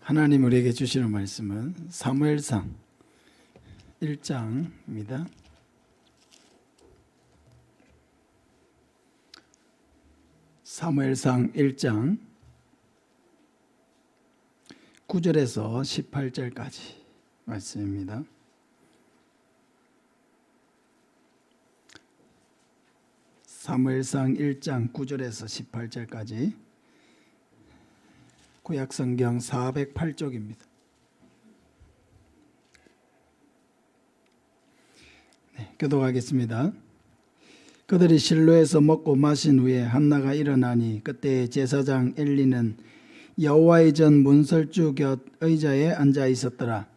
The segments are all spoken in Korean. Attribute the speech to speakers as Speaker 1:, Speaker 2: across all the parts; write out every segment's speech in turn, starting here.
Speaker 1: 하나님 우리에게 주시는 말씀은 사무엘상 1장입니다. 사무엘상 1장 9절에서 18절까지 말씀입니다. 사무엘상 1장 9절에서 18절까지 구약성경 408쪽입니다. 교독하겠습니다. 그들이 실로에서 먹고 마신 후에 한나가 일어나니 그때 제사장 엘리는 여호와의 전 문설주 곁 의자에 앉아 있었더라.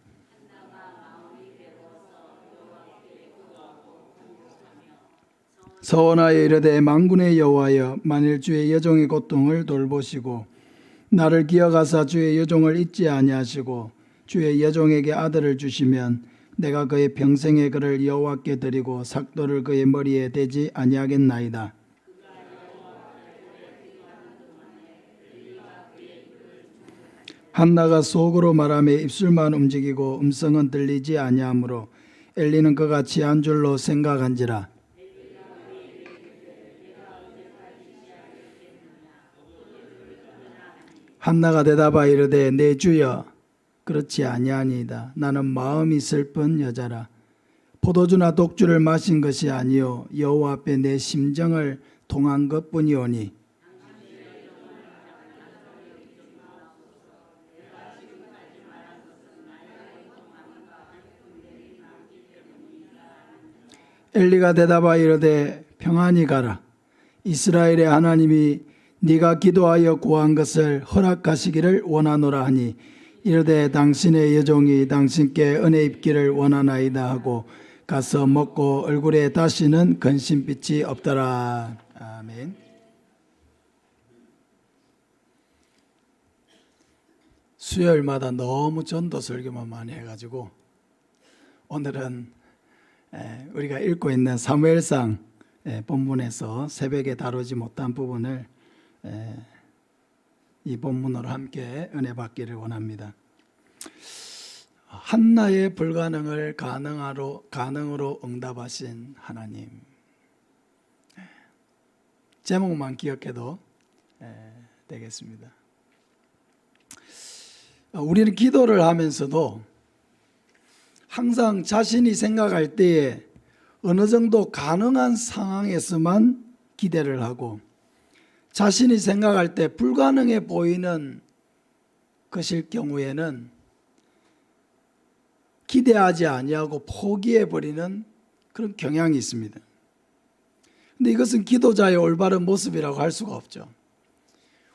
Speaker 1: 서원하여 이르되 만군의 여호와여, 만일 주의 여종의 고통을 돌보시고 나를 기억하사 주의 여종을 잊지 아니하시고 주의 여종에게 아들을 주시면 내가 그의 평생에 그를 여호와께 드리고 삭도를 그의 머리에 대지 아니하겠나이다. 한나가 속으로 말하며 입술만 움직이고 음성은 들리지 아니하므로 엘리는 그가 취한 줄로 생각한지라. 한나가 대답하여 이르되 내 주여, 그렇지 아니하니이다. 나는 마음이 슬픈 여자라. 포도주나 독주를 마신 것이 아니요 여호와 앞에 내 심정을 통한 것뿐이오니 엘리가 대답하여 이르되 평안히 가라. 이스라엘의 하나님이 네가 기도하여 구한 것을 허락하시기를 원하노라 하니 이르되 당신의 여종이 당신께 은혜 입기를 원하나이다 하고 가서 먹고 얼굴에 다시는 근심빛이 없더라. 아멘. 수요일마다 너무 전도 설교만 많이 해가지고 오늘은 우리가 읽고 있는 사무엘상 본문에서 새벽에 다루지 못한 부분을 이 본문으로 함께 은혜 받기를 원합니다. 한나의 불가능을 가능으로 응답하신 하나님. 제목만 기억해도 되겠습니다. 우리는 기도를 하면서도 항상 자신이 생각할 때에 어느 정도 가능한 상황에서만 기대를 하고 자신이 생각할 때 불가능해 보이는 것일 경우에는 기대하지 아니하고 포기해버리는 그런 경향이 있습니다. 그런데 이것은 기도자의 올바른 모습이라고 할 수가 없죠.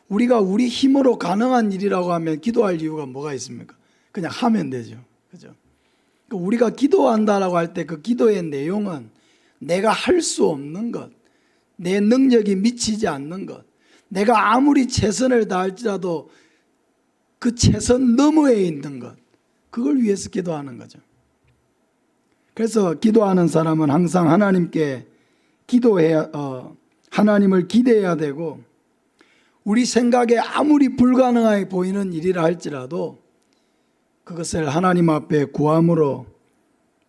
Speaker 1: 우리가 우리 힘으로 가능한 일이라고 하면 기도할 이유가 뭐가 있습니까? 그냥 하면 되죠. 그죠? 그러니까 우리가 기도한다라고 할 때 그 기도의 내용은 내가 할 수 없는 것, 내 능력이 미치지 않는 것, 내가 아무리 최선을 다할지라도 그 최선 너머에 있는 것, 그걸 위해서 기도하는 거죠. 그래서 기도하는 사람은 항상 하나님께 하나님을 기대해야 되고 우리 생각에 아무리 불가능하게 보이는 일이라 할지라도 그것을 하나님 앞에 구함으로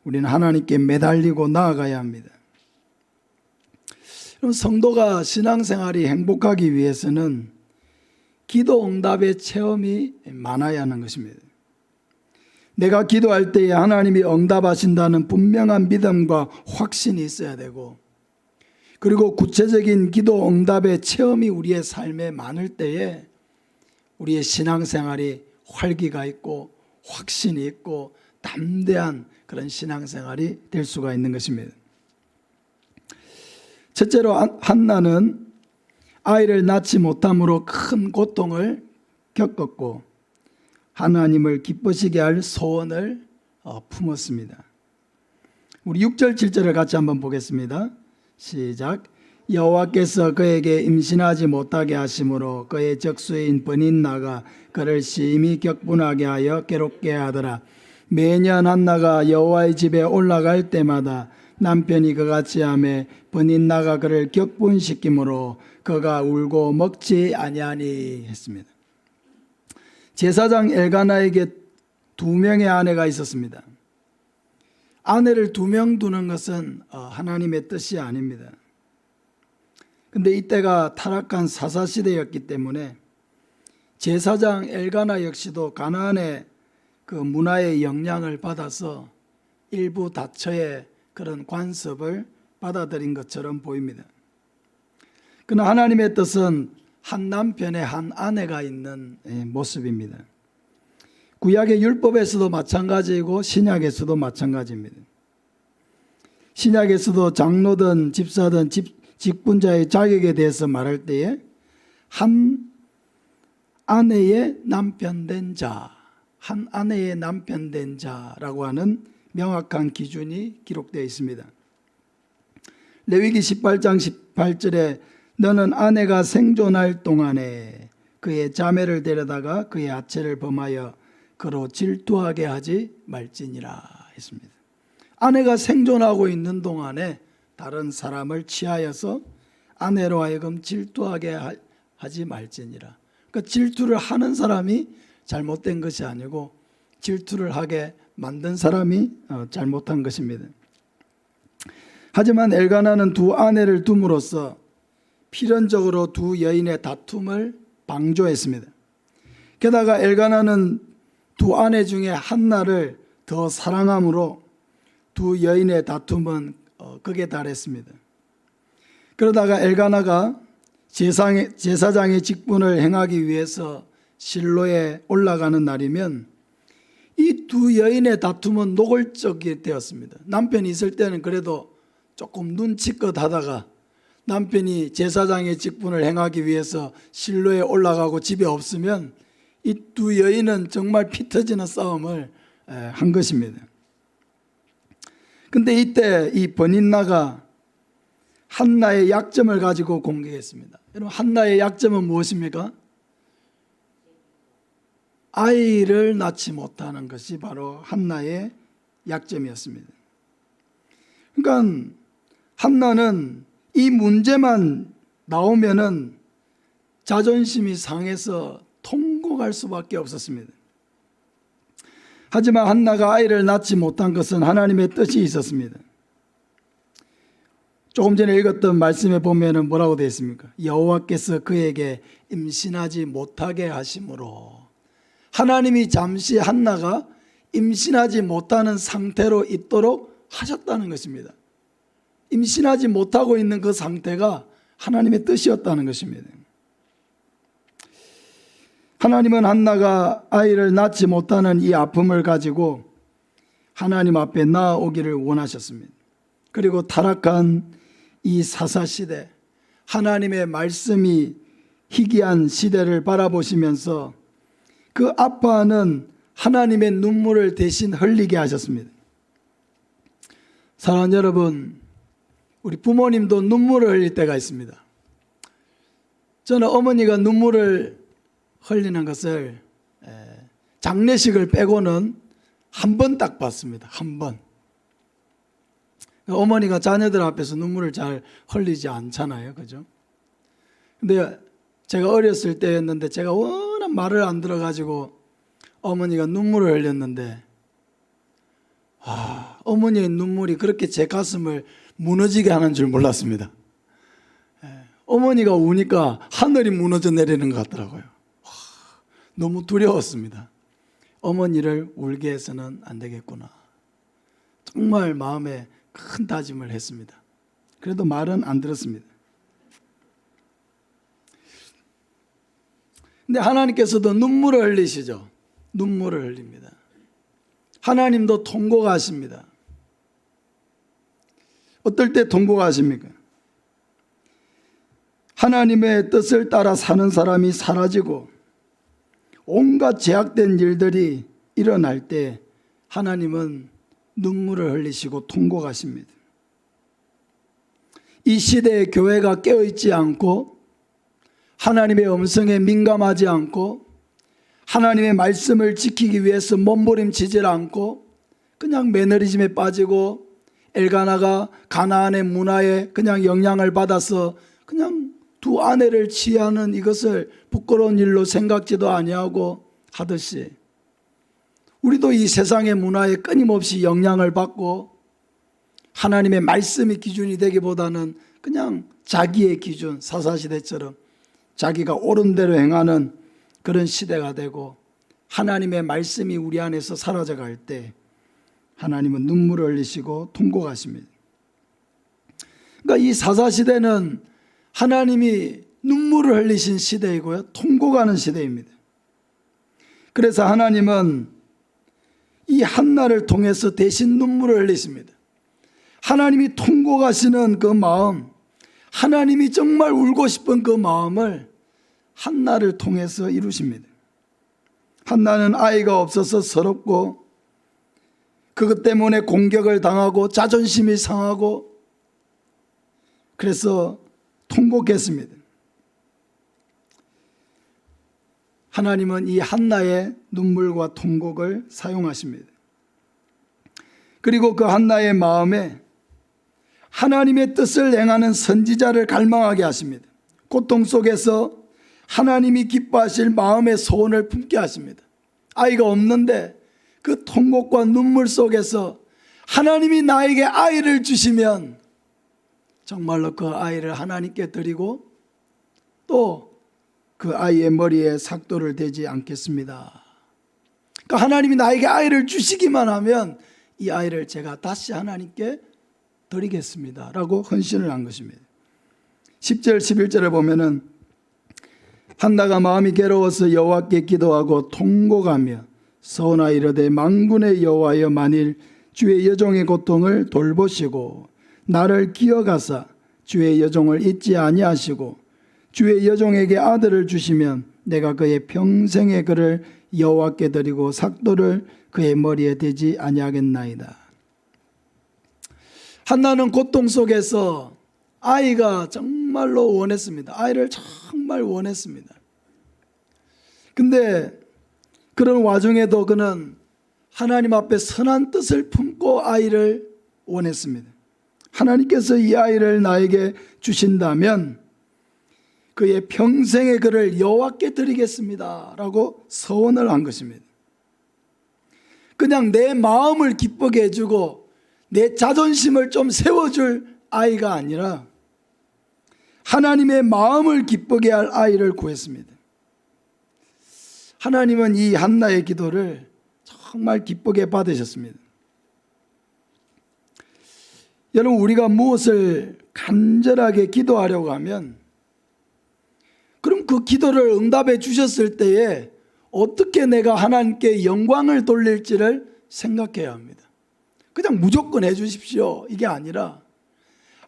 Speaker 1: 우리는 하나님께 매달리고 나아가야 합니다. 그럼 성도가 신앙생활이 행복하기 위해서는 기도 응답의 체험이 많아야 하는 것입니다. 내가 기도할 때에 하나님이 응답하신다는 분명한 믿음과 확신이 있어야 되고 그리고 구체적인 기도 응답의 체험이 우리의 삶에 많을 때에 우리의 신앙생활이 활기가 있고 확신이 있고 담대한 그런 신앙생활이 될 수가 있는 것입니다. 첫째로 한나는 아이를 낳지 못함으로 큰 고통을 겪었고 하나님을 기쁘시게 할 소원을 품었습니다. 우리 6절 7절을 같이 한번 보겠습니다. 시작. 여호와께서 그에게 임신하지 못하게 하심으로 그의 적수인 버닌나가 그를 심히 격분하게 하여 괴롭게 하더라. 매년 한나가 여호와의 집에 올라갈 때마다 남편이 그같이 하매 버닌나가 그를 격분시키므로 그가 울고 먹지 아니하니 했습니다. 제사장 엘가나에게 2명의 아내가 있었습니다. 아내를 2명 두는 것은 하나님의 뜻이 아닙니다. 근데 이때가 타락한 사사시대였기 때문에 제사장 엘가나 역시도 가나안의 그 문화의 영향을 받아서 일부 다처의 그런 관습을 받아들인 것처럼 보입니다. 그러나 하나님의 뜻은 한 남편에 한 아내가 있는 모습입니다. 구약의 율법에서도 마찬가지이고 신약에서도 마찬가지입니다. 신약에서도 장로든 집사든 직분자의 자격에 대해서 말할 때에 한 아내의 남편 된 자, 한 아내의 남편 된 자라고 하는 명확한 기준이 기록되어 있습니다. 레위기 18장 18절에 너는 아내가 생존할 동안에 그의 자매를 데려다가 그의 하체를 범하여 그로 질투하게 하지 말지니라 했습니다. 아내가 생존하고 있는 동안에 다른 사람을 취하여서 아내로 하여금 질투하게 하지 말지니라. 그러니까 질투를 하는 사람이 잘못된 것이 아니고 질투를 하게 만든 사람이 잘못한 것입니다. 하지만 엘가나는 2 아내를 둠으로써 필연적으로 2 여인의 다툼을 방조했습니다. 게다가 엘가나는 2 아내 중에 한나를 더 사랑함으로 2 여인의 다툼은 극에 달했습니다. 그러다가 엘가나가 제사장의 직분을 행하기 위해서 실로에 올라가는 날이면 이 2 여인의 다툼은 노골적이 되었습니다. 남편이 있을 때는 그래도 조금 눈치껏 하다가 남편이 제사장의 직분을 행하기 위해서 실로에 올라가고 집에 없으면 이 2 여인은 정말 피 터지는 싸움을 한 것입니다. 근데 이때 이 버닌나가 한나의 약점을 가지고 공격했습니다. 여러분, 한나의 약점은 무엇입니까? 아이를 낳지 못하는 것이 바로 한나의 약점이었습니다. 그러니까 한나는 이 문제만 나오면은 자존심이 상해서 통곡할 수밖에 없었습니다. 하지만 한나가 아이를 낳지 못한 것은 하나님의 뜻이 있었습니다. 조금 전에 읽었던 말씀에 보면은 뭐라고 되어 있습니까? 여호와께서 그에게 임신하지 못하게 하심으로, 하나님이 잠시 한나가 임신하지 못하는 상태로 있도록 하셨다는 것입니다. 임신하지 못하고 있는 그 상태가 하나님의 뜻이었다는 것입니다. 하나님은 한나가 아이를 낳지 못하는 이 아픔을 가지고 하나님 앞에 나아오기를 원하셨습니다. 그리고 타락한 이 사사시대, 하나님의 말씀이 희귀한 시대를 바라보시면서 그 아파하는 하나님의 눈물을 대신 흘리게 하셨습니다. 사랑하는 여러분, 우리 부모님도 눈물을 흘릴 때가 있습니다. 저는 어머니가 눈물을 흘리는 것을 장례식을 빼고는 한 번 딱 봤습니다. 한 번. 어머니가 자녀들 앞에서 눈물을 잘 흘리지 않잖아요. 그죠? 근데 제가 어렸을 때였는데 제가 워낙 말을 안 들어가지고 어머니가 눈물을 흘렸는데, 어머니의 눈물이 그렇게 제 가슴을 무너지게 하는 줄 몰랐습니다. 어머니가 우니까 하늘이 무너져 내리는 것 같더라고요. 너무 두려웠습니다. 어머니를 울게 해서는 안 되겠구나. 정말 마음에 큰 다짐을 했습니다. 그래도 말은 안 들었습니다. 근데 하나님께서도 눈물을 흘리시죠. 눈물을 흘립니다. 하나님도 통고가 하십니다. 어떨 때 통고가 하십니까? 하나님의 뜻을 따라 사는 사람이 사라지고 온갖 제약된 일들이 일어날 때 하나님은 눈물을 흘리시고 통곡하십니다. 이 시대의 교회가 깨어있지 않고 하나님의 음성에 민감하지 않고 하나님의 말씀을 지키기 위해서 몸부림치질 않고 그냥 매너리즘에 빠지고 엘가나가 가나안의 문화에 그냥 영향을 받아서 그냥 2 아내를 취하는 이것을 부끄러운 일로 생각지도 아니하고 하듯이 우리도 이 세상의 문화에 끊임없이 영향을 받고 하나님의 말씀이 기준이 되기보다는 그냥 자기의 기준, 사사시대처럼 자기가 옳은 대로 행하는 그런 시대가 되고 하나님의 말씀이 우리 안에서 사라져갈 때 하나님은 눈물을 흘리시고 통곡하십니다. 그러니까 이 사사시대는 하나님이 눈물을 흘리신 시대이고요, 통곡하는 시대입니다. 그래서 하나님은 이 한나를 통해서 대신 눈물을 흘리십니다. 하나님이 통곡하시는 그 마음, 하나님이 정말 울고 싶은 그 마음을 한나를 통해서 이루십니다. 한나는 아이가 없어서 서럽고 그것 때문에 공격을 당하고 자존심이 상하고 그래서 통곡했습니다. 하나님은 이 한나의 눈물과 통곡을 사용하십니다. 그리고 그 한나의 마음에 하나님의 뜻을 행하는 선지자를 갈망하게 하십니다. 고통 속에서 하나님이 기뻐하실 마음의 소원을 품게 하십니다. 아이가 없는데 그 통곡과 눈물 속에서 하나님이 나에게 아이를 주시면 정말로 그 아이를 하나님께 드리고 또 그 아이의 머리에 삭도를 대지 않겠습니다. 그러니까 하나님이 나에게 아이를 주시기만 하면 이 아이를 제가 다시 하나님께 드리겠습니다 라고 헌신을 한 것입니다. 10절 11절을 보면은 한나가 마음이 괴로워서 여호와께 기도하고 통곡하며 서원하 이르되 만군의 여호와여 만일 주의 여종의 고통을 돌보시고 나를 기억하사 주의 여종을 잊지 아니하시고 주의 여종에게 아들을 주시면 내가 그의 평생의 그를 여호와께 드리고 삭도를 그의 머리에 대지 아니하겠나이다. 한나는 고통 속에서 아이가 정말로 원했습니다. 아이를 정말 원했습니다. 근데 그런 와중에도 그는 하나님 앞에 선한 뜻을 품고 아이를 원했습니다. 하나님께서 이 아이를 나에게 주신다면 그의 평생의 그를 여호와께 드리겠습니다 라고 서원을 한 것입니다. 그냥 내 마음을 기쁘게 해주고 내 자존심을 좀 세워줄 아이가 아니라 하나님의 마음을 기쁘게 할 아이를 구했습니다. 하나님은 이 한나의 기도를 정말 기쁘게 받으셨습니다. 여러분, 우리가 무엇을 간절하게 기도하려고 하면 그럼 그 기도를 응답해 주셨을 때에 어떻게 내가 하나님께 영광을 돌릴지를 생각해야 합니다. 그냥 무조건 해 주십시오 이게 아니라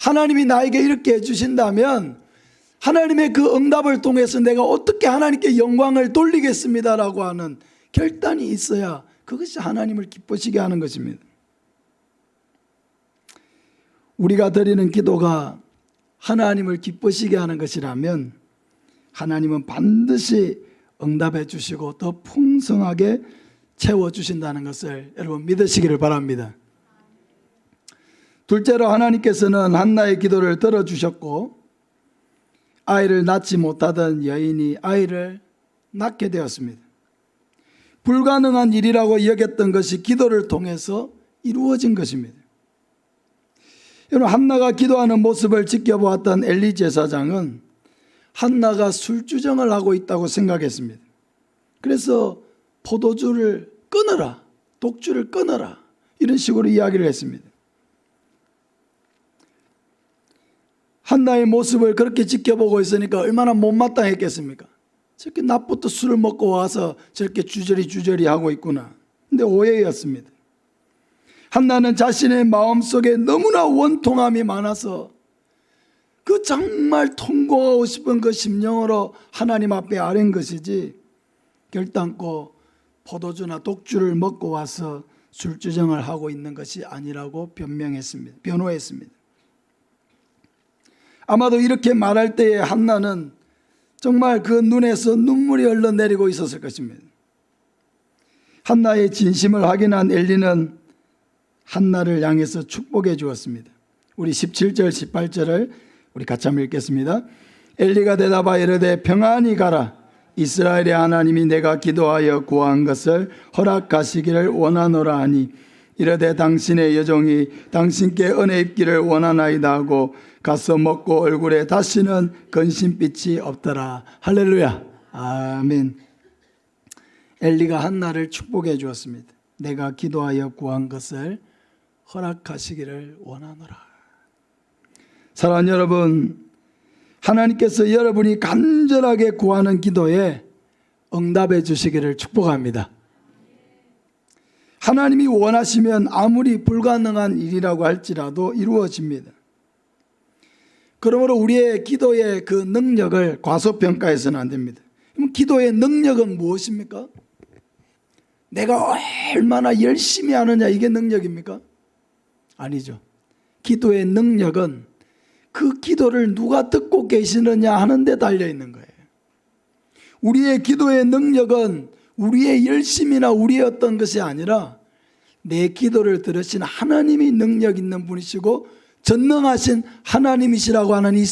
Speaker 1: 하나님이 나에게 이렇게 해 주신다면 하나님의 그 응답을 통해서 내가 어떻게 하나님께 영광을 돌리겠습니다라고 하는 결단이 있어야 그것이 하나님을 기쁘시게 하는 것입니다. 우리가 드리는 기도가 하나님을 기쁘시게 하는 것이라면 하나님은 반드시 응답해 주시고 더 풍성하게 채워주신다는 것을 여러분 믿으시기를 바랍니다. 둘째로 하나님께서는 한나의 기도를 들어주셨고 아이를 낳지 못하던 여인이 아이를 낳게 되었습니다. 불가능한 일이라고 여겼던 것이 기도를 통해서 이루어진 것입니다. 여러분, 한나가 기도하는 모습을 지켜보았던 엘리 제사장은 한나가 술주정을 하고 있다고 생각했습니다. 그래서 포도주를 끊어라, 독주를 끊어라 이런 식으로 이야기를 했습니다. 한나의 모습을 그렇게 지켜보고 있으니까 얼마나 못마땅했겠습니까? 저렇게 낮부터 술을 먹고 와서 저렇게 주저리 하고 있구나. 근데 오해였습니다. 한나는 자신의 마음속에 너무나 원통함이 많아서 그 정말 통곡하고 싶은 그 심령으로 하나님 앞에 아뢰는 것이지 결단코 포도주나 독주를 먹고 와서 술주정을 하고 있는 것이 아니라고 변호했습니다. 아마도 이렇게 말할 때에 한나는 정말 그 눈에서 눈물이 흘러내리고 있었을 것입니다. 한나의 진심을 확인한 엘리는 한나를 향해서 축복해 주었습니다. 우리 17절 18절을 우리 같이 한번 읽겠습니다. 엘리가 대답하여 이르되 평안히 가라.
Speaker 2: 이스라엘의 하나님이 내가 기도하여 구한 것을 허락하시기를 원하노라 하니 이르되 당신의 여종이 당신께 은혜 입기를 원하나이다 하고 가서 먹고 얼굴에 다시는 근심빛이 없더라. 할렐루야. 아멘. 엘리가 한나를 축복해 주었습니다. 내가 기도하여 구한 것을 허락하시기를 원하노라. 사랑하는 여러분, 하나님께서 여러분이 간절하게 구하는 기도에 응답해 주시기를 축복합니다. 하나님이 원하시면 아무리 불가능한 일이라고 할지라도 이루어집니다. 그러므로 우리의 기도의 그 능력을 과소평가해서는 안 됩니다. 그럼 기도의 능력은 무엇입니까? 내가 얼마나 열심히 하느냐, 이게 능력입니까? 아니죠. 기도의 능력은 그 기도를 누가 듣고 계시느냐 하는 데 달려 있는 거예요. 우리의 기도의 능력은 우리의 열심이나 우리의 어떤 것이 아니라 내 기도를 들으신 하나님이 능력 있는 분이시고 전능하신 하나님이시라고 하는 이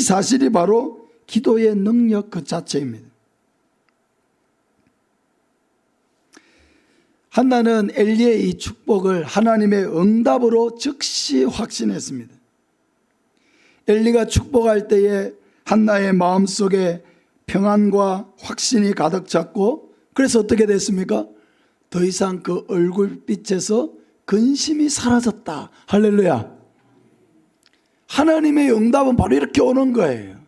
Speaker 2: 사실이 바로 기도의 능력 그 자체입니다. 한나는 엘리의 이 축복을 하나님의 응답으로 즉시 확신했습니다. 엘리가 축복할 때에 한나의 마음속에 평안과 확신이 가득 찼고, 그래서 어떻게 됐습니까? 더 이상 그 얼굴빛에서 근심이 사라졌다. 할렐루야. 하나님의 응답은 바로 이렇게 오는 거예요.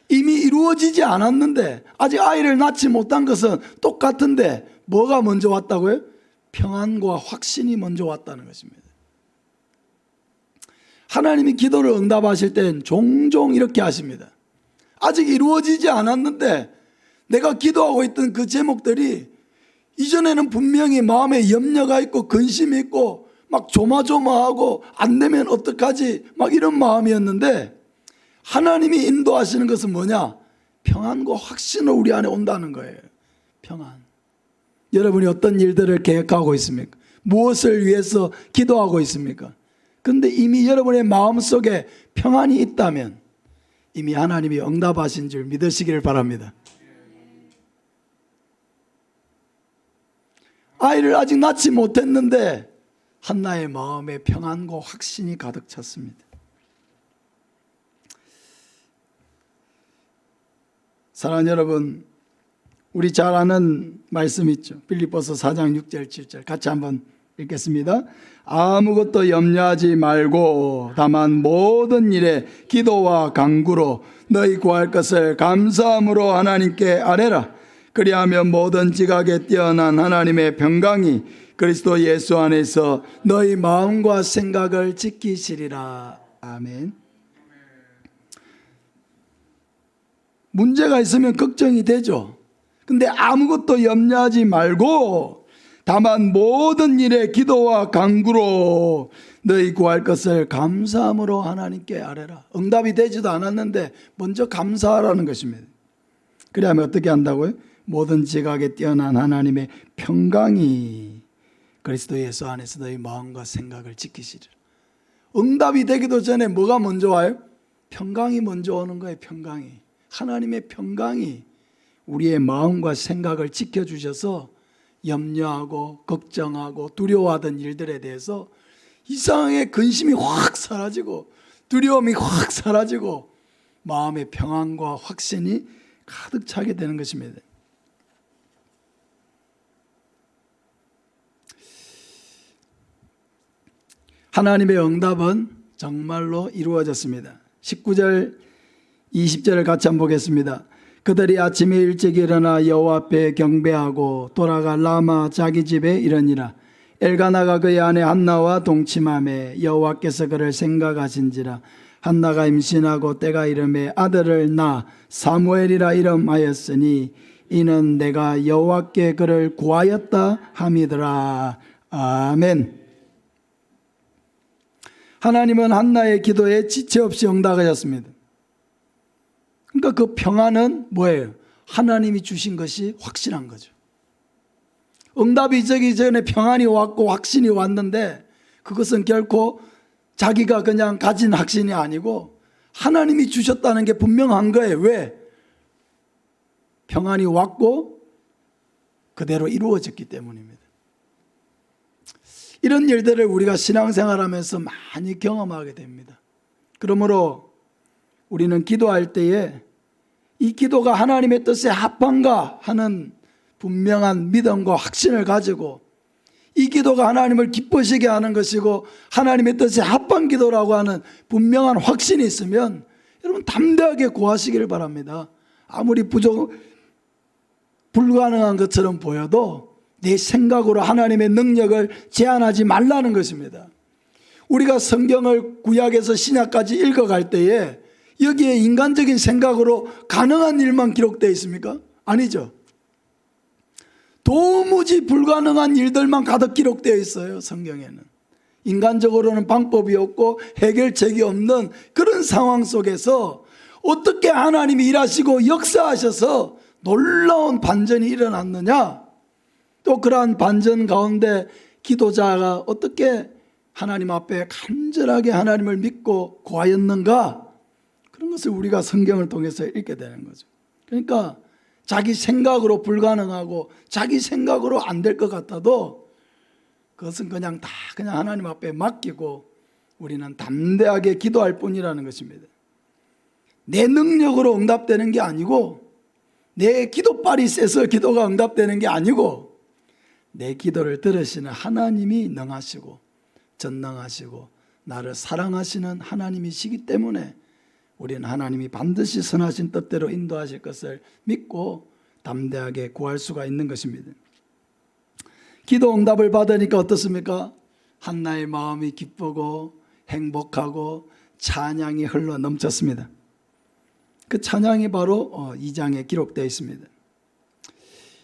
Speaker 2: 이미 이루어지지 않았는데, 아직 아이를 낳지 못한 것은 똑같은데 뭐가 먼저 왔다고요? 평안과 확신이 먼저 왔다는 것입니다. 하나님이 기도를 응답하실 땐 종종 이렇게 하십니다. 아직 이루어지지 않았는데 내가 기도하고 있던 그 제목들이 이전에는 분명히 마음에 염려가 있고 근심이 있고 막 조마조마하고 안 되면 어떡하지 막 이런 마음이었는데, 하나님이 인도하시는 것은 뭐냐? 평안과 확신을 우리 안에 온다는 거예요. 평안. 여러분이 어떤 일들을 계획하고 있습니까? 무엇을 위해서 기도하고 있습니까? 그런데 이미 여러분의 마음속에 평안이 있다면 이미 하나님이 응답하신 줄 믿으시기를 바랍니다. 아이를 아직 낳지 못했는데 한나의 마음에 평안과 확신이 가득 찼습니다. 사랑하는 여러분, 우리 잘 아는 말씀 있죠. 빌립보서 4장 6절 7절 같이 한번 읽겠습니다. 아무것도 염려하지 말고 다만 모든 일에 기도와 간구로 너희 구할 것을 감사함으로 하나님께 아뢰라. 그리하면 모든 지각에 뛰어난 하나님의 평강이 그리스도 예수 안에서 너희 마음과 생각을 지키시리라. 아멘. 문제가 있으면 걱정이 되죠. 근데 아무것도 염려하지 말고 다만 모든 일에 기도와 간구로 너희 구할 것을 감사함으로 하나님께 아뢰라. 응답이 되지도 않았는데 먼저 감사하라는 것입니다. 그래야면 어떻게 한다고요? 모든 지각에 뛰어난 하나님의 평강이 그리스도 예수 안에서 너희 마음과 생각을 지키시리라. 응답이 되기도 전에 뭐가 먼저 와요? 평강이 먼저 오는 거예요. 평강이. 하나님의 평강이 우리의 마음과 생각을 지켜주셔서 염려하고 걱정하고 두려워하던 일들에 대해서 이상하게 근심이 확 사라지고 두려움이 확 사라지고 마음의 평안과 확신이 가득 차게 되는 것입니다. 하나님의 응답은 정말로 이루어졌습니다. 19절 20절을 같이 한번 보겠습니다. 그들이 아침에 일찍 일어나 여호와 앞에 경배하고 돌아가 라마 자기 집에 이르니라. 엘가나가 그의 아내 한나와 동침하매 여호와께서 그를 생각하신지라. 한나가 임신하고 때가 이름에 아들을 낳아 사무엘이라 이름하였으니 이는 내가 여호와께 그를 구하였다 함이더라. 아멘. 하나님은 한나의 기도에 지체 없이 응답하셨습니다. 그러니까 그 평안은 뭐예요? 하나님이 주신 것이 확실한 거죠. 응답이 되기 전에 평안이 왔고 확신이 왔는데 그것은 결코 자기가 그냥 가진 확신이 아니고 하나님이 주셨다는 게 분명한 거예요. 왜?
Speaker 1: 평안이 왔고 그대로 이루어졌기 때문입니다. 이런 일들을 우리가 신앙생활하면서 많이 경험하게 됩니다. 그러므로 우리는 기도할 때에 이 기도가 하나님의 뜻에 합한가 하는 분명한 믿음과 확신을 가지고 이 기도가 하나님을 기쁘시게 하는 것이고 하나님의 뜻에 합한 기도라고 하는 분명한 확신이 있으면 여러분 담대하게 구하시기를 바랍니다. 아무리 불가능한 것처럼 보여도 내 생각으로 하나님의 능력을 제한하지 말라는 것입니다. 우리가 성경을 구약에서 신약까지 읽어갈 때에 여기에 인간적인 생각으로 가능한 일만 기록되어 있습니까? 아니죠. 도무지 불가능한 일들만 가득 기록되어 있어요. 성경에는. 인간적으로는 방법이 없고 해결책이 없는 그런 상황 속에서 어떻게 하나님이 일하시고 역사하셔서 놀라운 반전이 일어났느냐, 또 그러한 반전 가운데 기도자가 어떻게 하나님 앞에 간절하게 하나님을 믿고 구하였는가, 그런 것을 우리가 성경을 통해서 읽게 되는 거죠. 그러니까 자기 생각으로 불가능하고 자기 생각으로 안 될 것 같아도 그것은 그냥 하나님 앞에 맡기고 우리는 담대하게 기도할 뿐이라는 것입니다. 내 능력으로 응답되는 게 아니고, 내 기도빨이 세서 기도가 응답되는 게 아니고, 내 기도를 들으시는 하나님이 능하시고 전능하시고 나를 사랑하시는 하나님이시기 때문에 우리는 하나님이 반드시 선하신 뜻대로 인도하실 것을 믿고 담대하게 구할 수가 있는 것입니다. 기도 응답을 받으니까 어떻습니까? 한나의 마음이 기쁘고 행복하고 찬양이 흘러 넘쳤습니다. 그 찬양이 바로 2장에 기록되어 있습니다.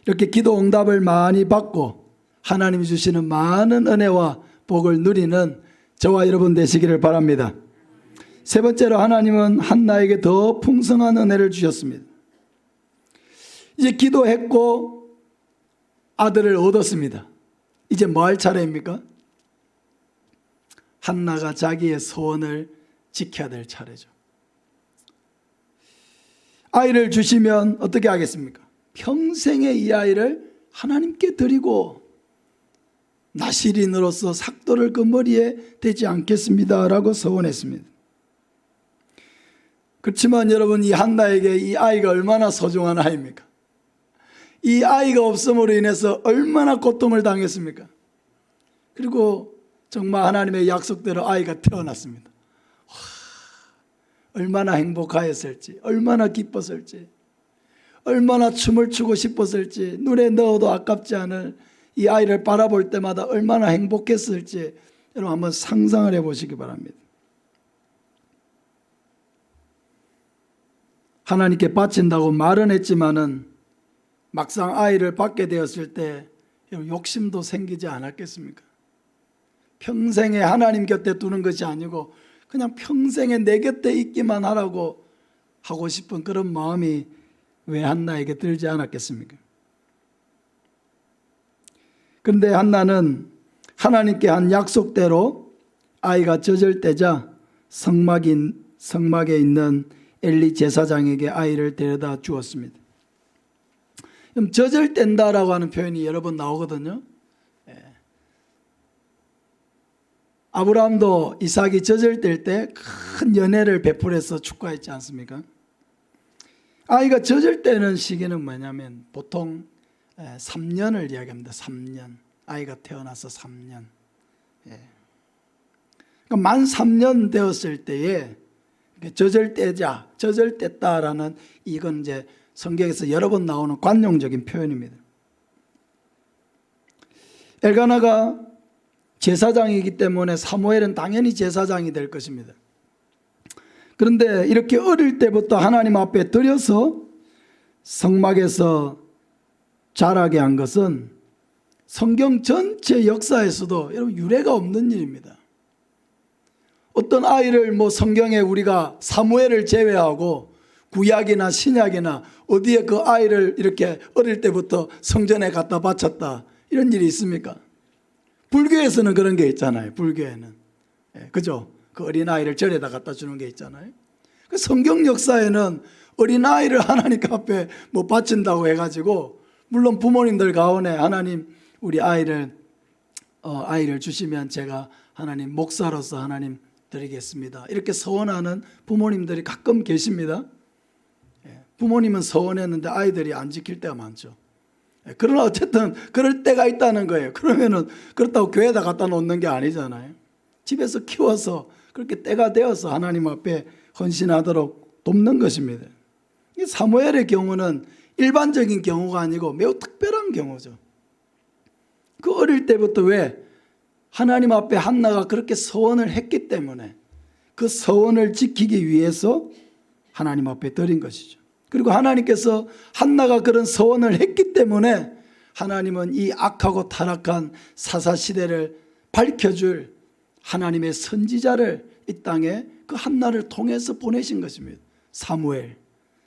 Speaker 1: 이렇게 기도 응답을 많이 받고 하나님이 주시는 많은 은혜와 복을 누리는 저와 여러분 되시기를 바랍니다. 세 번째로 하나님은 한나에게 더 풍성한 은혜를 주셨습니다. 이제 기도했고 아들을 얻었습니다. 이제 뭐 할 차례입니까? 한나가 자기의 소원을 지켜야 될 차례죠. 아이를 주시면 어떻게 하겠습니까? 평생에 이 아이를 하나님께 드리고 나시린으로서 삭도를 그 머리에 대지 않겠습니다 라고 서원했습니다. 그렇지만 여러분, 이 한나에게 이 아이가 얼마나 소중한 아이입니까? 이 아이가 없음으로 인해서 얼마나 고통을 당했습니까? 그리고 정말 하나님의 약속대로 아이가 태어났습니다. 얼마나 행복하였을지, 얼마나 기뻤을지, 얼마나 춤을 추고 싶었을지, 눈에 넣어도 아깝지 않을 이 아이를 바라볼 때마다 얼마나 행복했을지 여러분 한번 상상을 해보시기 바랍니다. 하나님께 바친다고 말은 했지만은 막상 아이를 받게 되었을 때 욕심도 생기지 않았겠습니까? 평생에 하나님 곁에 두는 것이 아니고 그냥 평생에 내 곁에 있기만 하라고 하고 싶은 그런 마음이 왜 한나에게 들지 않았겠습니까? 그런데 한나는 하나님께 한 약속대로 아이가 젖을 때자 성막에 있는 엘리 제사장에게 아이를 데려다 주었습니다. 그럼 젖을 뗀다라고 하는 표현이 여러 번 나오거든요. 아브라함도 이삭이 젖을 뗄 때 큰 연회를 베풀어서 축하했지 않습니까? 아이가 젖을 떼는 시기는 뭐냐면 보통 3년을 이야기합니다. 3년. 아이가 태어나서 3년. 그러니까 만 3년 되었을 때에 젖을 떼자, 젖을 뗐다라는, 이건 이제 성경에서 여러 번 나오는 관용적인 표현입니다. 엘가나가 제사장이기 때문에 사무엘은 당연히 제사장이 될 것입니다. 그런데 이렇게 어릴 때부터 하나님 앞에 드려서 성막에서 자라게 한 것은 성경 전체 역사에서도 여러분 유례가 없는 일입니다. 어떤 아이를 성경에 우리가 사무엘을 제외하고 구약이나 신약이나 어디에 그 아이를 이렇게 어릴 때부터 성전에 갖다 바쳤다, 이런 일이 있습니까? 불교에서는 그런 게 있잖아요. 불교에는. 그죠? 그 어린아이를 절에다 갖다 주는 게 있잖아요. 그 성경 역사에는 어린아이를 하나님 앞에 뭐 바친다고 해가지고, 물론 부모님들 가운데 하나님 우리 아이를 주시면 제가 하나님 목사로서 하나님 드리겠습니다, 이렇게 서원하는 부모님들이 가끔 계십니다. 부모님은 서원했는데 아이들이 안 지킬 때가 많죠. 그러나 어쨌든 그럴 때가 있다는 거예요. 그러면은 그렇다고 교회에다 갖다 놓는 게 아니잖아요. 집에서 키워서 그렇게 때가 되어서 하나님 앞에 헌신하도록 돕는 것입니다. 이 사무엘의 경우는 일반적인 경우가 아니고 매우 특별한 경우죠. 그 어릴 때부터 왜 하나님 앞에 한나가 그렇게 서원을 했기 때문에 그 서원을 지키기 위해서 하나님 앞에 드린 것이죠. 그리고 하나님께서 한나가 그런 서원을 했기 때문에 하나님은 이 악하고 타락한 사사시대를 밝혀줄 하나님의 선지자를 이 땅에 그 한나를 통해서 보내신 것입니다. 사무엘,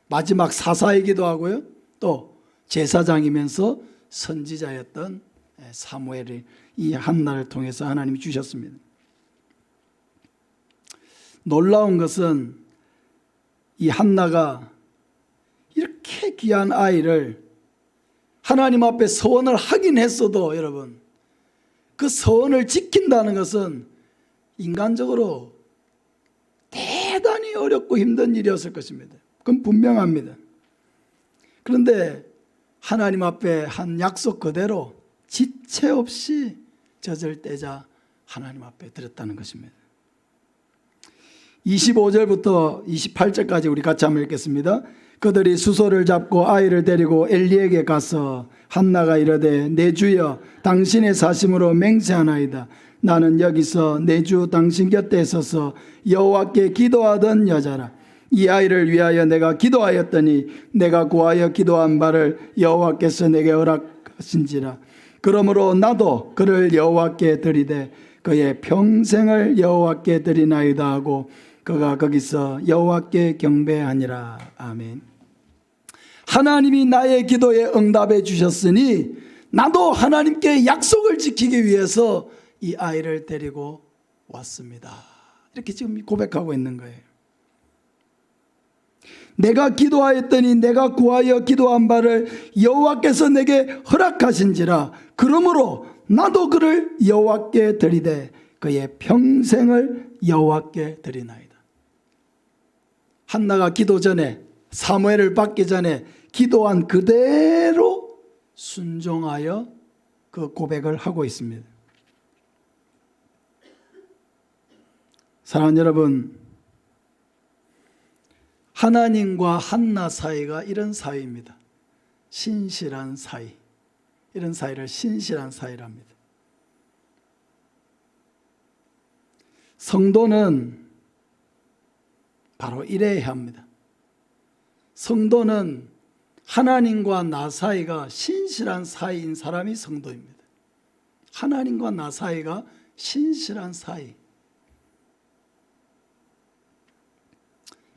Speaker 1: 마지막 사사이기도 하고요, 또 제사장이면서 선지자였던 사무엘이 이 한나를 통해서 하나님이 주셨습니다. 놀라운 것은 이 한나가 이렇게 귀한 아이를 하나님 앞에 서원을 하긴 했어도, 여러분, 그 서원을 지킨다는 것은 인간적으로 대단히 어렵고 힘든 일이었을 것입니다. 그건 분명합니다. 그런데 하나님 앞에 한 약속 그대로 지체 없이 젖을 떼자 하나님 앞에 드렸다는 것입니다. 25절부터 28절까지 우리 같이 한번 읽겠습니다. 그들이 수소를 잡고 아이를 데리고 엘리에게 가서 한나가 이르되 내 주여 당신의 사심으로 맹세하나이다. 나는 여기서 내 주 당신 곁에 서서 여호와께 기도하던 여자라. 이 아이를 위하여 내가 기도하였더니 내가 구하여 기도한 바를 여호와께서 내게 허락하신지라. 그러므로 나도 그를 여호와께 드리되 그의 평생을 여호와께 드리나이다 하고 그가 거기서 여호와께 경배하니라. 아멘. 하나님이 나의 기도에 응답해 주셨으니 나도 하나님께 약속을 지키기 위해서 이 아이를 데리고 왔습니다. 이렇게 지금 고백하고 있는 거예요. 내가 기도하였더니 내가 구하여 기도한 바를 여호와께서 내게 허락하신지라. 그러므로 나도 그를 여호와께 드리되 그의 평생을 여호와께 드리나이다. 한나가 기도 전에, 사무엘을 받기 전에 기도한 그대로 순종하여 그 고백을 하고 있습니다. 사랑하는 여러분, 하나님과 한나 사이가 이런 사이입니다. 신실한 사이. 이런 사이를 신실한 사이랍니다. 성도는 바로 이래야 합니다. 성도는 하나님과 나 사이가 신실한 사이인 사람이 성도입니다. 하나님과 나 사이가 신실한 사이.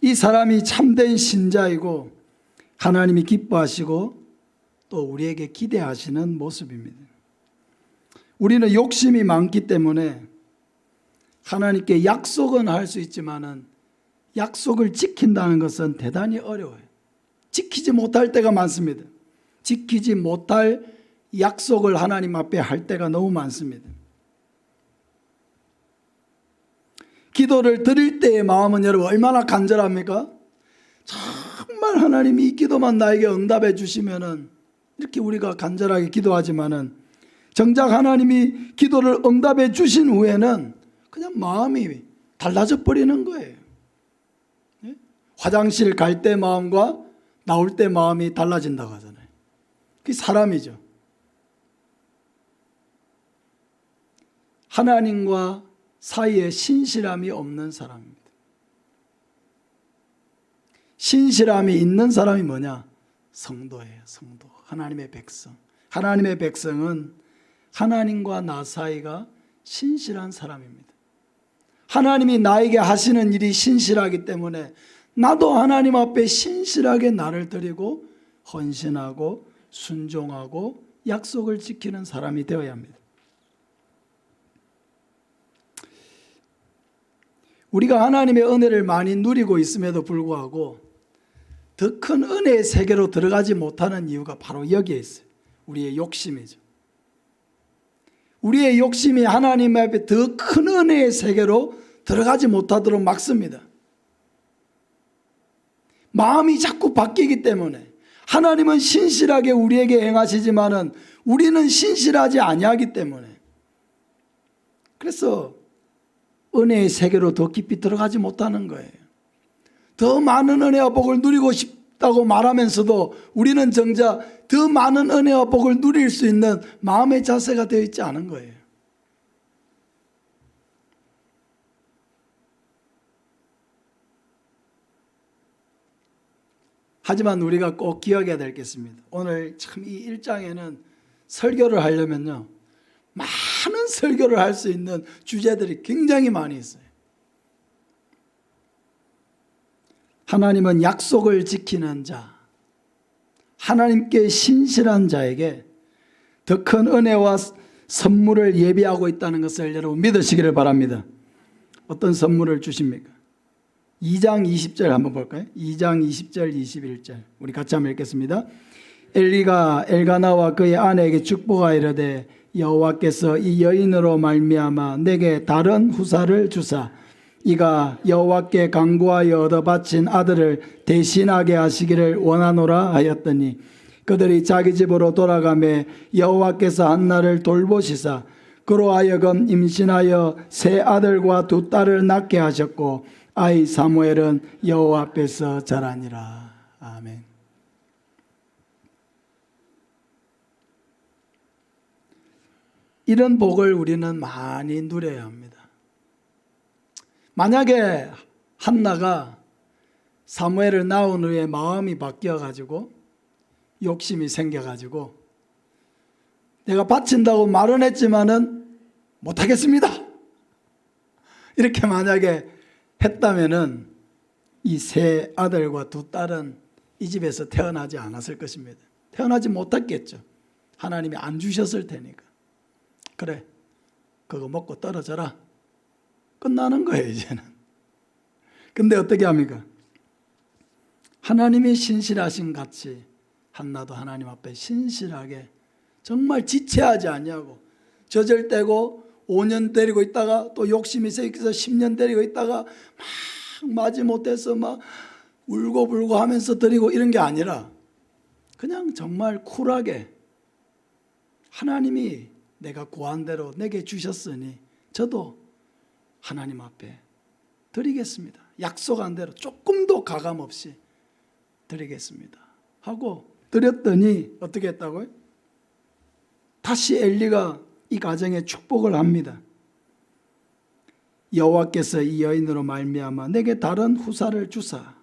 Speaker 1: 이 사람이 참된 신자이고 하나님이 기뻐하시고 또 우리에게 기대하시는 모습입니다. 우리는 욕심이 많기 때문에 하나님께 약속은 할 수 있지만은 약속을 지킨다는 것은 대단히 어려워요. 지키지 못할 때가 많습니다. 지키지 못할 약속을 하나님 앞에 할 때가 너무 많습니다. 기도를 드릴 때의 마음은 여러분 얼마나 간절합니까? 정말 하나님이 이 기도만 나에게 응답해 주시면은 이렇게 우리가 간절하게 기도하지만은 정작 하나님이 기도를 응답해 주신 후에는 그냥 마음이 달라져 버리는 거예요. 화장실 갈 때 마음과 나올 때 마음이 달라진다고 하잖아요. 그게 사람이죠. 하나님과 사이에 신실함이 없는 사람입니다. 신실함이 있는 사람이 뭐냐? 성도예요. 성도. 하나님의 백성. 하나님의 백성은 하나님과 나 사이가 신실한 사람입니다. 하나님이 나에게 하시는 일이 신실하기 때문에 나도 하나님 앞에 신실하게 나를 드리고 헌신하고 순종하고 약속을 지키는 사람이 되어야 합니다. 우리가 하나님의 은혜를 많이 누리고 있음에도 불구하고 더 큰 은혜의 세계로 들어가지 못하는 이유가 바로 여기에 있어요. 우리의 욕심이죠. 우리의 욕심이 하나님 앞에 더 큰 은혜의 세계로 들어가지 못하도록 막습니다. 마음이 자꾸 바뀌기 때문에 하나님은 신실하게 우리에게 행하시지만은 우리는 신실하지 아니하기 때문에 그래서 은혜의 세계로 더 깊이 들어가지 못하는 거예요. 더 많은 은혜와 복을 누리고 싶다고 말하면서도 우리는 정작 더 많은 은혜와 복을 누릴 수 있는 마음의 자세가 되어 있지 않은 거예요. 하지만 우리가 꼭 기억해야 될 게 있습니다. 오늘 참 이 1장에는 설교를 하려면요, 많은 설교를 할 수 있는 주제들이 굉장히 많이 있어요. 하나님은 약속을 지키는 자, 하나님께 신실한 자에게 더 큰 은혜와 선물을 예비하고 있다는 것을 여러분 믿으시기를 바랍니다. 어떤 선물을 주십니까? 2장 20절 한번 볼까요? 2장 20절 21절 우리 같이 한번 읽겠습니다. 엘리가 엘가나와 그의 아내에게 축복하여 이르되 여호와께서 이 여인으로 말미암아 내게 다른 후사를 주사 이가 여호와께 간구하여 얻어 바친 아들을 대신하게 하시기를 원하노라 하였더니 그들이 자기 집으로 돌아가매 여호와께서 한나를 돌보시사 그로 하여금 임신하여 세 아들과 두 딸을 낳게 하셨고 아이 사무엘은 여호와 앞에서 자라니라. 아멘. 이런 복을 우리는 많이 누려야 합니다. 만약에 한나가 사무엘을 낳은 후에 마음이 바뀌어가지고 욕심이 생겨가지고 내가 바친다고 말은 했지만은 못하겠습니다 이렇게 만약에 했다면은 이 세 아들과 두 딸은 이 집에서 태어나지 않았을 것입니다. 태어나지 못했겠죠. 하나님이 안 주셨을 테니까. 그래, 그거 먹고 떨어져라. 끝나는 거예요, 이제는. 근데 어떻게 합니까? 하나님이 신실하신 같이 한나도 하나님 앞에 신실하게 정말 지체하지 않냐고 저절대고 5년 때리고 있다가 또 욕심이 생겨서 10년 때리고 있다가 막 마지못해서 막 울고불고 하면서 드리고 이런 게 아니라 그냥 정말 쿨하게 하나님이 내가 구한 대로 내게 주셨으니 저도 하나님 앞에 드리겠습니다. 약속한 대로 조금도 가감 없이 드리겠습니다 하고 드렸더니 어떻게 했다고요? 다시 엘리가 이 가정에 축복을 합니다. 여호와께서 이 여인으로 말미암아 내게 다른 후사를 주사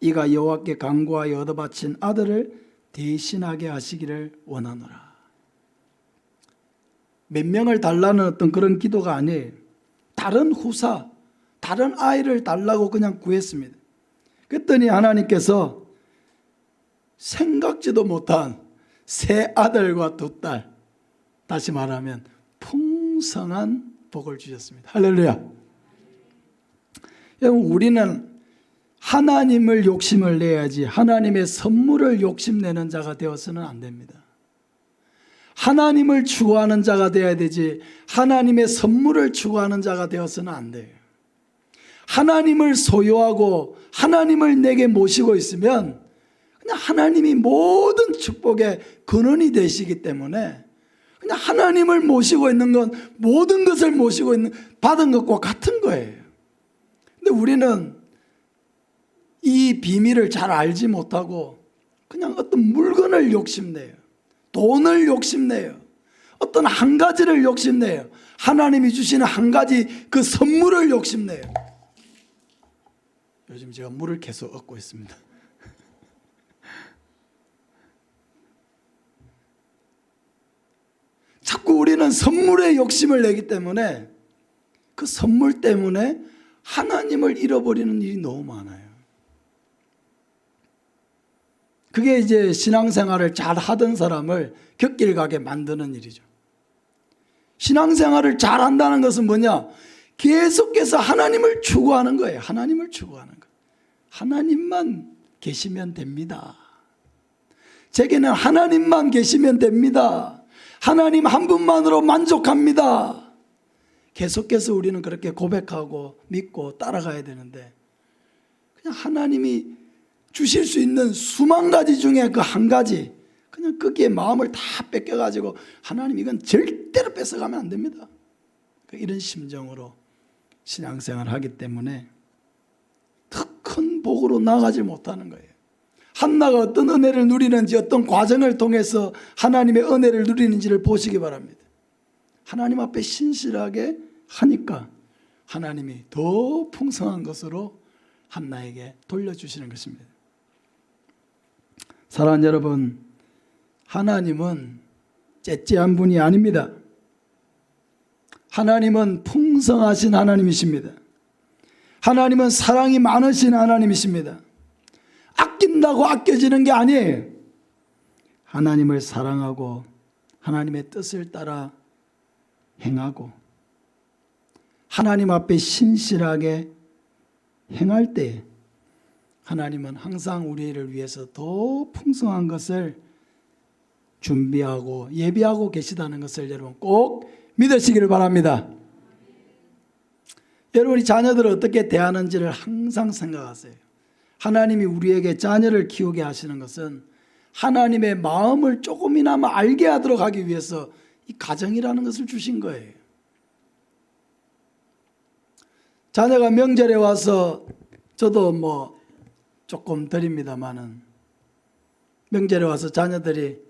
Speaker 1: 이가 여호와께 간구하여 얻어 바친 아들을 대신하게 하시기를 원하노라. 몇 명을 달라는 어떤 그런 기도가 아니에요. 다른 후사, 다른 아이를 달라고 그냥 구했습니다. 그랬더니 하나님께서 생각지도 못한 세 아들과 두 딸, 다시 말하면 풍성한 복을 주셨습니다. 할렐루야. 여러분, 우리는 하나님을 욕심을 내야지 하나님의 선물을 욕심내는 자가 되어서는 안 됩니다. 하나님을 추구하는 자가 되어야 되지 하나님의 선물을 추구하는 자가 되어서는 안 돼요. 하나님을 소유하고 하나님을 내게 모시고 있으면 그냥 하나님이 모든 축복의 근원이 되시기 때문에 그냥 하나님을 모시고 있는 건 모든 것을 모시고 있는 받은 것과 같은 거예요. 근데 우리는 이 비밀을 잘 알지 못하고 그냥 어떤 물건을 욕심내요. 돈을 욕심내요. 어떤 한 가지를 욕심내요. 하나님이 주시는 한 가지 그 선물을 욕심내요. 요즘 제가 물을 계속 얻고 있습니다. 자꾸 우리는 선물에 욕심을 내기 때문에 그 선물 때문에 하나님을 잃어버리는 일이 너무 많아요. 그게 이제 신앙생활을 잘 하던 사람을 곁길 가게 만드는 일이죠. 신앙생활을 잘 한다는 것은 뭐냐? 계속해서 하나님을 추구하는 거예요. 하나님을 추구하는 거예요. 하나님만 계시면 됩니다. 제게는 하나님만 계시면 됩니다. 하나님 한 분만으로 만족합니다. 계속해서 우리는 그렇게 고백하고 믿고 따라가야 되는데 그냥 하나님이 주실 수 있는 수만 가지 중에 그 한 가지 그냥 거기에 마음을 다 뺏겨가지고 하나님 이건 절대로 뺏어가면 안 됩니다. 이런 심정으로 신앙생활을 하기 때문에 더 큰 복으로 나가지 못하는 거예요. 한나가 어떤 은혜를 누리는지 어떤 과정을 통해서 하나님의 은혜를 누리는지를 보시기 바랍니다. 하나님 앞에 신실하게 하니까 하나님이 더 풍성한 것으로 한나에게 돌려주시는 것입니다. 사랑하는 여러분, 하나님은 째째한 분이 아닙니다. 하나님은 풍성하신 하나님이십니다. 하나님은 사랑이 많으신 하나님이십니다. 아낀다고 아껴지는 게 아니에요. 하나님을 사랑하고 하나님의 뜻을 따라 행하고 하나님 앞에 신실하게 행할 때 하나님은 항상 우리를 위해서 더 풍성한 것을 준비하고 예비하고 계시다는 것을 여러분 꼭 믿으시기를 바랍니다. 여러분이 자녀들을 어떻게 대하는지를 항상 생각하세요. 하나님이 우리에게 자녀를 키우게 하시는 것은 하나님의 마음을 조금이나마 알게 하도록 하기 위해서 이 가정이라는 것을 주신 거예요. 자녀가 명절에 와서 저도 뭐 조금 드립니다마는 명절에 와서 자녀들이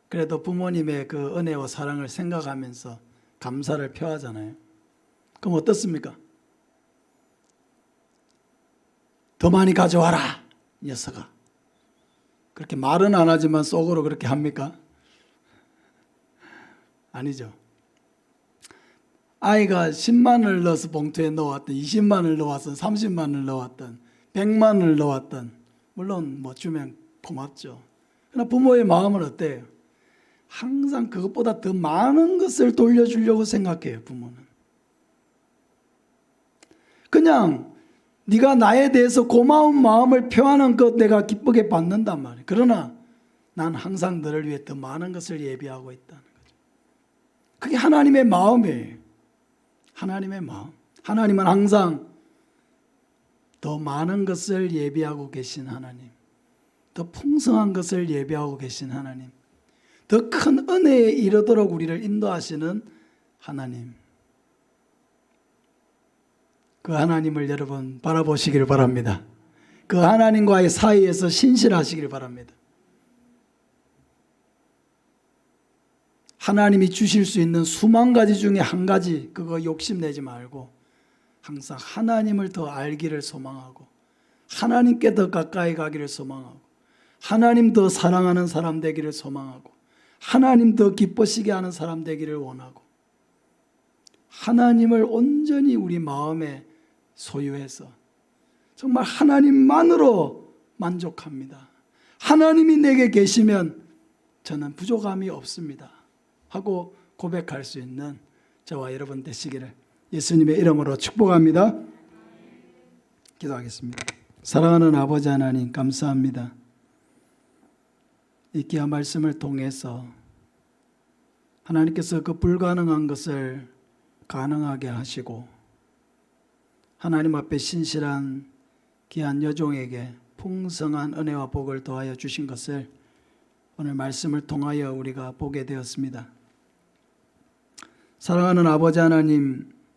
Speaker 1: 그래도 부모님의 그 은혜와 사랑을 생각하면서 감사를 표하잖아요. 그럼 어떻습니까? 더 많이 가져와라, 이 녀석아. 그렇게 말은 안 하지만 속으로 그렇게 합니까? 아니죠. 아이가 10만 원을 넣어서 봉투에 넣어왔던 20만 원을 넣어왔던 30만 원을 넣어왔던 100만 원을 넣어왔던 물론 뭐 주면 고맙죠. 그러나 부모의 마음은 어때요? 항상 그것보다 더 많은 것을 돌려주려고 생각해요. 부모는. 그냥 네가 나에 대해서 고마운 마음을 표하는 것 내가 기쁘게 받는단 말이에요. 그러나 난 항상 너를 위해 더 많은 것을 예비하고 있다는 거죠. 그게 하나님의 마음이에요. 하나님의 마음. 하나님은 항상 더 많은 것을 예비하고 계신 하나님, 더 풍성한 것을 예비하고 계신 하나님, 더 큰 은혜에 이르도록 우리를 인도하시는 하나님, 그 하나님을 여러분 바라보시길 바랍니다. 그 하나님과의 사이에서 신실하시길 바랍니다. 하나님이 주실 수 있는 수만 가지 중에 한 가지 그거 욕심내지 말고 항상 하나님을 더 알기를 소망하고 하나님께 더 가까이 가기를 소망하고 하나님 더 사랑하는 사람 되기를 소망하고 하나님 더 기쁘시게 하는 사람 되기를 원하고 하나님을 온전히 우리 마음에 소유해서 정말 하나님만으로 만족합니다. 하나님이 내게 계시면 저는 부족함이 없습니다 하고 고백할 수 있는 저와 여러분 되시기를 예수님의 이름으로 축복합니다. 기도하겠습니다. 사랑하는 아버지 하나님 감사합니다. 이 귀한 말씀을 통해서 하나님께서 그 불가능한 것을 가능하게 하시고 하나님 앞에 신실한 귀한 여종에게 풍성한 은혜와 복을 더하여 주신 것을 오늘 말씀을 통하여 우리가 보게 되었습니다. 사랑하는 아버지 하나님,